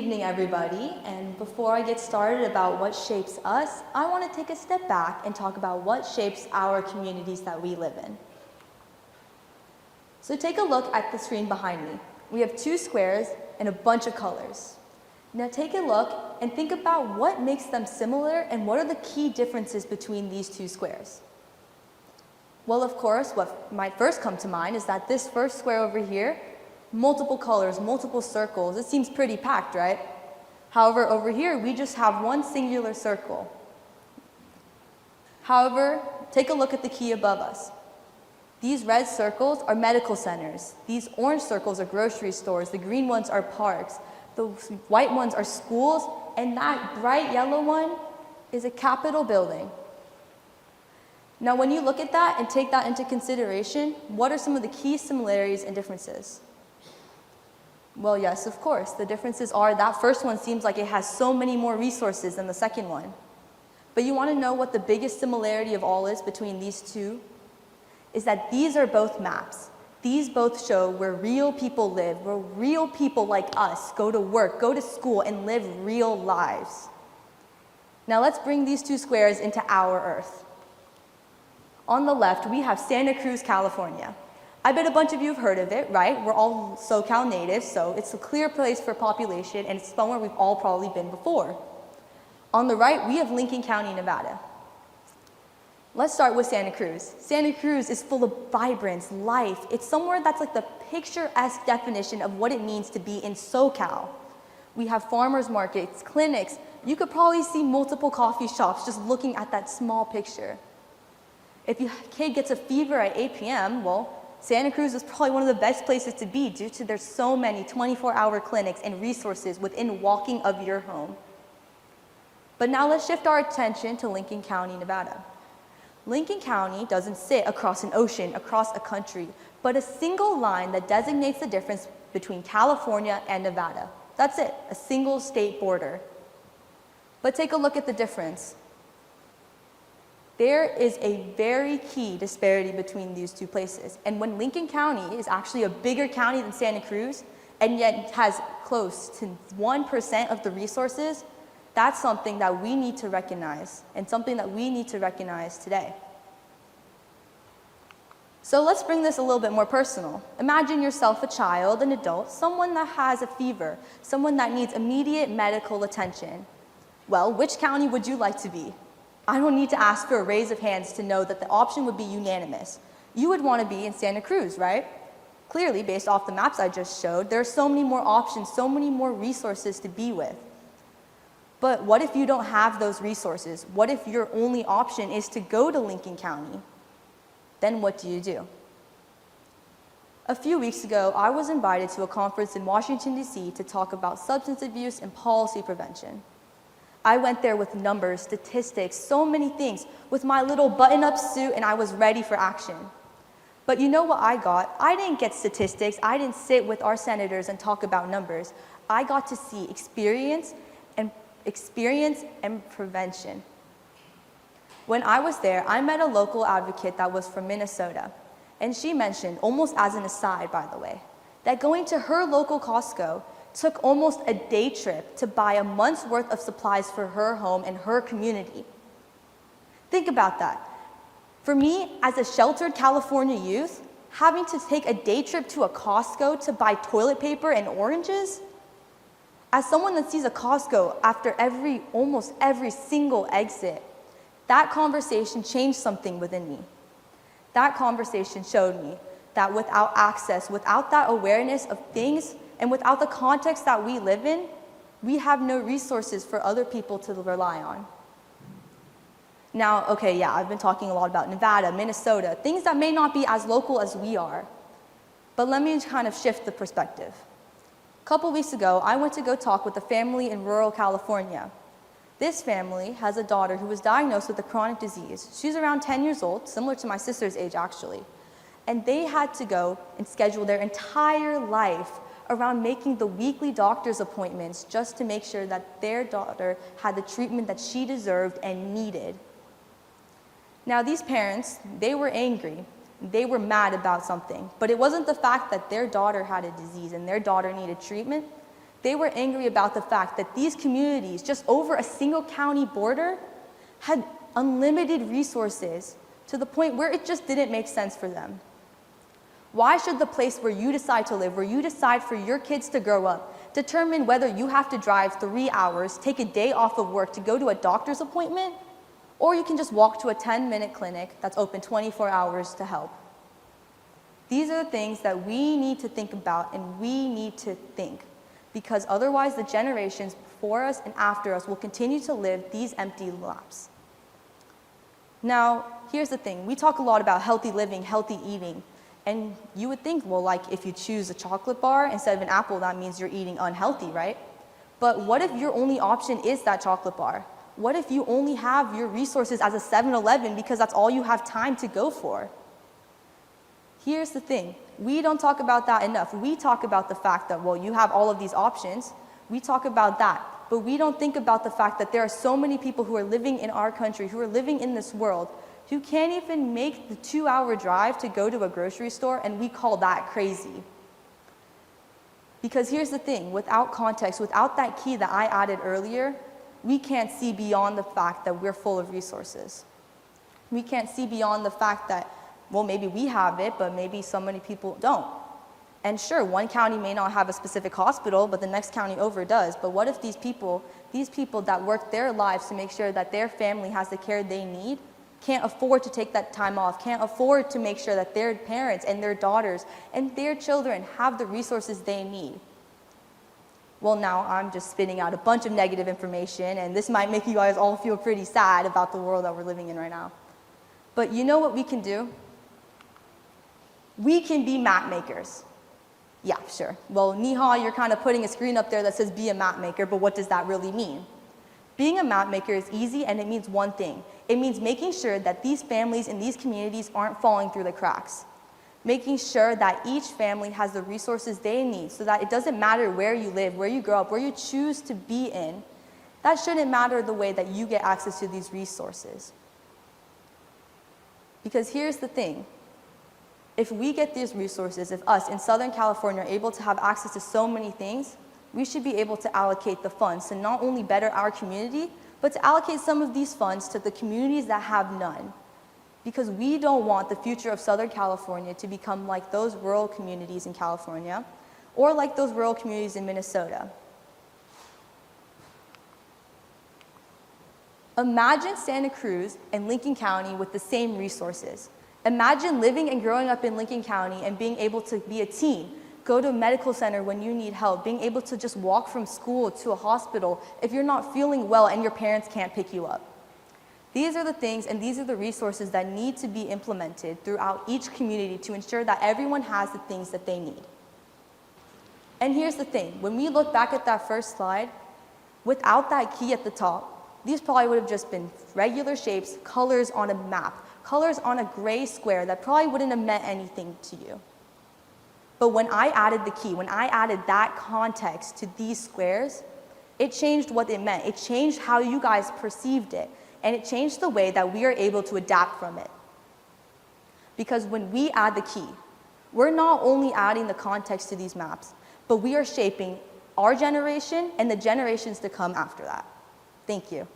evening, everybody. And before I get started about what shapes us, I want to take a step back and talk about what shapes our communities that we live in. So take a look at the screen behind me. We have two squares and a bunch of colors. Now take a look and think about what makes them similar and what are the key differences between these two squares. Well, of course, what might first come to mind is that this first square over here, multiple colors, multiple circles, it seems pretty packed, right? However, over here, we just have one singular circle. However, take a look at the key above us. These red circles are medical centers. These orange circles are grocery stores. The green ones are parks. The white ones are schools. And that bright yellow one is a Capitol building. Now, when you look at that and take that into consideration, what are some of the key similarities and differences? Well, yes, of course. The differences are that first one seems like it has so many more resources than the second one. But you want to know what the biggest similarity of all is between these two? Is that these are both maps. These both show where real people live, where real people like us go to work, go to school, and live real lives. Now let's bring these two squares into our Earth. On the left, we have Santa Cruz, California. I bet a bunch of you have heard of it, right? We're all SoCal natives, so it's a clear place for population, and it's somewhere we've all probably been before. On the right, we have Lincoln County, Nevada. Let's start with Santa Cruz. Santa Cruz is full of vibrance, life. It's somewhere that's like the picturesque definition of what it means to be in SoCal. We have farmers markets, clinics. You could probably see multiple coffee shops just looking at that small picture. If your kid gets a fever at 8 p.m., well, Santa Cruz is probably one of the best places to be due to there's so many 24-hour clinics and resources within walking of your home. But now let's shift our attention to Lincoln County, Nevada. Lincoln County doesn't sit across an ocean, across a country, but a single line that designates the difference between California and Nevada. That's it, a single state border. But take a look at the difference. There is a very key disparity between these two places. And when Lincoln County is actually a bigger county than Santa Cruz, and yet has close to 1% of the resources, that's something that we need to recognize, and something that we need to recognize today. So let's bring this a little bit more personal. Imagine yourself a child, an adult, someone that has a fever, someone that needs immediate medical attention. Well, which county would you like to be? I don't need to ask for a raise of hands to know that the option would be unanimous. You would want to be in Santa Cruz, right? Clearly, based off the maps I just showed, there are so many more options, so many more resources to be with. But what if you don't have those resources? What if your only option is to go to Lincoln County? Then what do? A few weeks ago, I was invited to a conference in Washington, D.C. to talk about substance abuse and policy prevention. I went there with numbers, statistics, so many things, with my little button-up suit, and I was ready for action. But you know what I got? I didn't get statistics. I didn't sit with our senators and talk about numbers. I got to see experience and prevention. When I was there, I met a local advocate that was from Minnesota, and she mentioned, almost as an aside, by the way, that going to her local Costco took almost a day trip to buy a month's worth of supplies for her home and her community. Think about that. For me, as a sheltered California youth, having to take a day trip to a Costco to buy toilet paper and oranges? As someone that sees a Costco after almost every single exit, that conversation changed something within me. That conversation showed me that without access, without that awareness of things, and without the context that we live in, we have no resources for other people to rely on. Now, okay, yeah, I've been talking a lot about Nevada, Minnesota, things that may not be as local as we are. But let me kind of shift the perspective. A couple weeks ago, I went to go talk with a family in rural California. This family has a daughter who was diagnosed with a chronic disease. She's around 10 years old, similar to my sister's age, actually. And they had to go and schedule their entire life around making the weekly doctor's appointments just to make sure that their daughter had the treatment that she deserved and needed. Now, these parents, they were angry. They were mad about something, but it wasn't the fact that their daughter had a disease and their daughter needed treatment. They were angry about the fact that these communities, just over a single county border, had unlimited resources to the point where it just didn't make sense for them. Why should the place where you decide to live, where you decide for your kids to grow up, determine whether you have to drive 3 hours, take a day off of work to go to a doctor's appointment, or you can just walk to a 10-minute clinic that's open 24 hours to help? These are the things that we need to think about and we need to think, because otherwise the generations before us and after us will continue to live these empty laps. Now, here's the thing. We talk a lot about healthy living, healthy eating, and you would think, well, like if you choose a chocolate bar instead of an apple, that means you're eating unhealthy, right? But what if your only option is that chocolate bar? What if you only have your resources as a 7-Eleven because that's all you have time to go for? Here's the thing. We don't talk about that enough. We talk about the fact that, well, you have all of these options. We talk about that. But we don't think about the fact that there are so many people who are living in our country, who are living in this world, who can't even make the 2-hour drive to go to a grocery store, and we call that crazy. Because here's the thing, without context, without that key that I added earlier, we can't see beyond the fact that we're full of resources. We can't see beyond the fact that, well, maybe we have it, but maybe so many people don't. And sure, one county may not have a specific hospital, but the next county over does. But what if these people that work their lives to make sure that their family has the care they need, can't afford to take that time off, can't afford to make sure that their parents and their daughters and their children have the resources they need? Well, now I'm just spitting out a bunch of negative information, and this might make you guys all feel pretty sad about the world that we're living in right now. But you know what we can do? We can be map makers. Yeah, sure. Well, Neha, you're kind of putting a screen up there that says be a map maker, but what does that really mean? Being a map maker is easy, and it means one thing. It means making sure that these families in these communities aren't falling through the cracks. Making sure that each family has the resources they need so that it doesn't matter where you live, where you grow up, where you choose to be in. That shouldn't matter the way that you get access to these resources. Because here's the thing. If we get these resources, if us in Southern California are able to have access to so many things, we should be able to allocate the funds to not only better our community, but to allocate some of these funds to the communities that have none. Because we don't want the future of Southern California to become like those rural communities in California, or like those rural communities in Minnesota. Imagine Santa Cruz and Lincoln County with the same resources. Imagine living and growing up in Lincoln County and being able to be a teen, go to a medical center when you need help, being able to just walk from school to a hospital if you're not feeling well and your parents can't pick you up. These are the things and these are the resources that need to be implemented throughout each community to ensure that everyone has the things that they need. And here's the thing, when we look back at that first slide, without that key at the top, these probably would have just been regular shapes, colors on a map, colors on a gray square that probably wouldn't have meant anything to you. But when I added the key, when I added that context to these squares, it changed what it meant. It changed how you guys perceived it, and it changed the way that we are able to adapt from it. Because when we add the key, we're not only adding the context to these maps, but we are shaping our generation and the generations to come after that. Thank you.